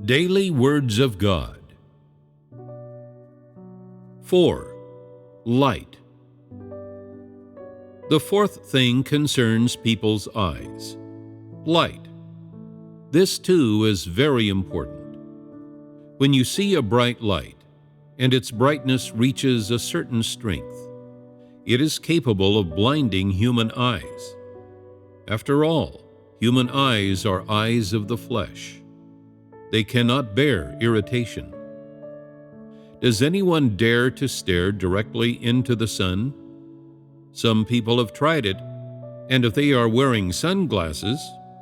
Daily Words of God. 4. Light. The fourth thing concerns people's eyes. Light. This too is very important. When you see a bright light, and its brightness reaches a certain strength, it is capable of blinding human eyes. After all, human eyes are eyes of the flesh. They cannot bear irritation. Does anyone dare to stare directly into the sun? Some people have tried it, and if they are wearing sunglasses,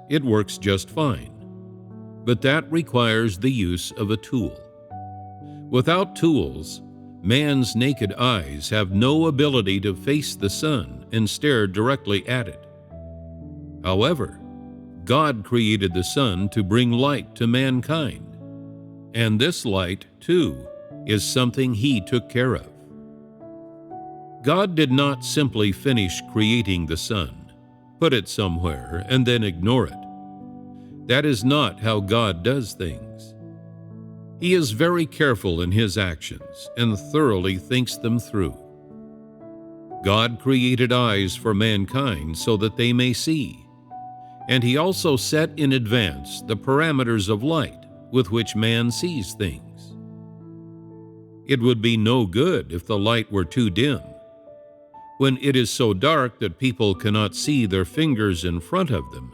it works just fine. But that requires the use of a tool. Without tools, man's naked eyes have no ability to face the sun and stare directly at it. However, God created the sun to bring light to mankind, and this light, too, is something He took care of. God did not simply finish creating the sun, put it somewhere, and then ignore it. That is not how God does things. He is very careful in His actions and thoroughly thinks them through. God created eyes for mankind so that they may see, and He also set in advance the parameters of light with which man sees things. It would be no good if the light were too dim. When it is so dark that people cannot see their fingers in front of them,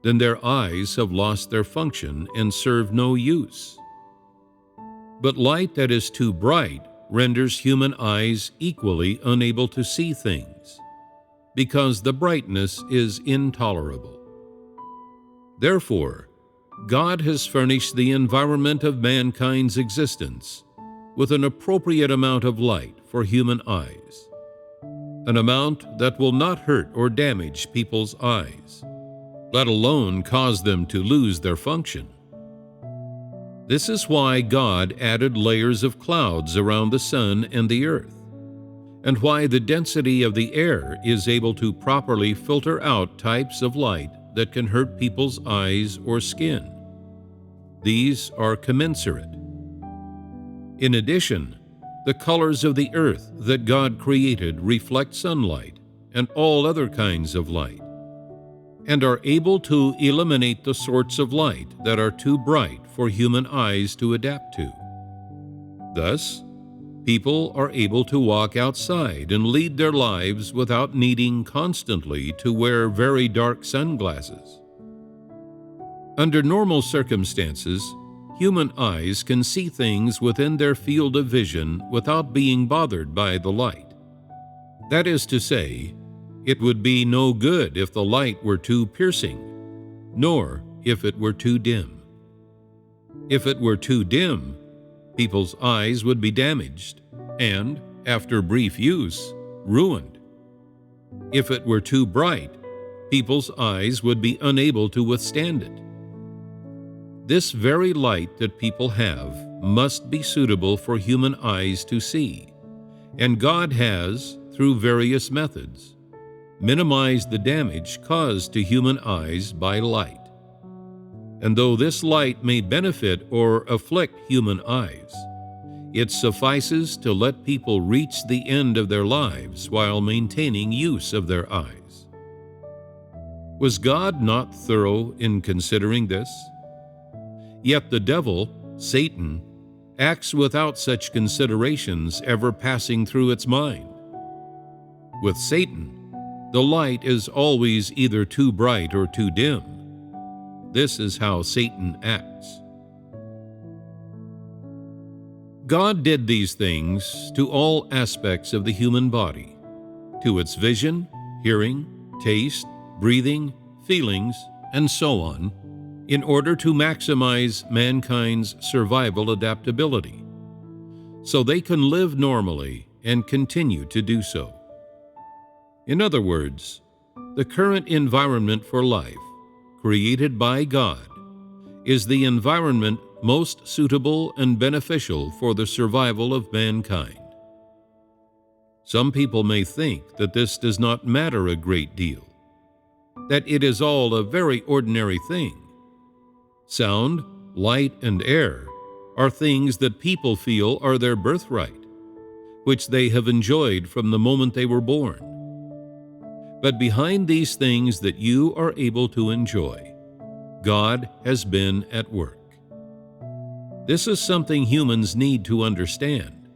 then their eyes have lost their function and serve no use. But light that is too bright renders human eyes equally unable to see things, because the brightness is intolerable. Therefore, God has furnished the environment of mankind's existence with an appropriate amount of light for human eyes, an amount that will not hurt or damage people's eyes, let alone cause them to lose their function. This is why God added layers of clouds around the sun and the earth, and why the density of the air is able to properly filter out types of light that can hurt people's eyes or skin. These are commensurate. In addition, the colors of the earth that God created reflect sunlight and all other kinds of light, and are able to eliminate the sorts of light that are too bright for human eyes to adapt to. Thus, people are able to walk outside and lead their lives without needing constantly to wear very dark sunglasses. Under normal circumstances, human eyes can see things within their field of vision without being bothered by the light. That is to say, it would be no good if the light were too piercing, nor if it were too dim. If it were too dim, people's eyes would be damaged and, after brief use, ruined. If it were too bright, people's eyes would be unable to withstand it. This very light that people have must be suitable for human eyes to see, and God has, through various methods, minimized the damage caused to human eyes by light. And though this light may benefit or afflict human eyes, it suffices to let people reach the end of their lives while maintaining use of their eyes. Was God not thorough in considering this? Yet the devil, Satan, acts without such considerations ever passing through its mind. With Satan, the light is always either too bright or too dim. This is how Satan acts. God did these things to all aspects of the human body, to its vision, hearing, taste, breathing, feelings, and so on, in order to maximize mankind's survival adaptability, so they can live normally and continue to do so. In other words, the current environment for life, created by God, is the environment most suitable and beneficial for the survival of mankind. Some people may think that this does not matter a great deal, that it is all a very ordinary thing. Sound, light, and air are things that people feel are their birthright, which they have enjoyed from the moment they were born. But behind these things that you are able to enjoy, God has been at work. This is something humans need to understand,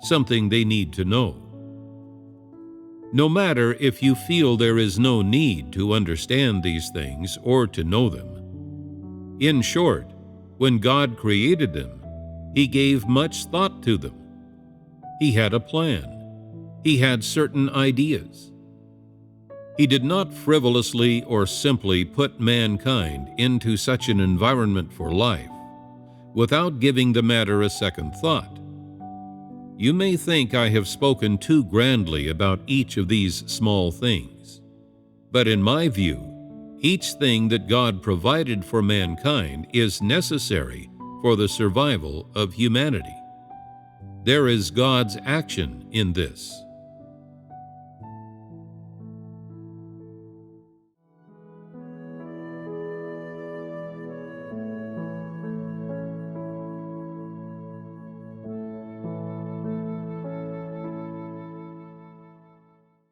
something they need to know. No matter if you feel there is no need to understand these things or to know them. In short, when God created them, He gave much thought to them. He had a plan. He had certain ideas. He did not frivolously or simply put mankind into such an environment for life without giving the matter a second thought. You may think I have spoken too grandly about each of these small things, but in my view, each thing that God provided for mankind is necessary for the survival of humanity. There is God's action in this.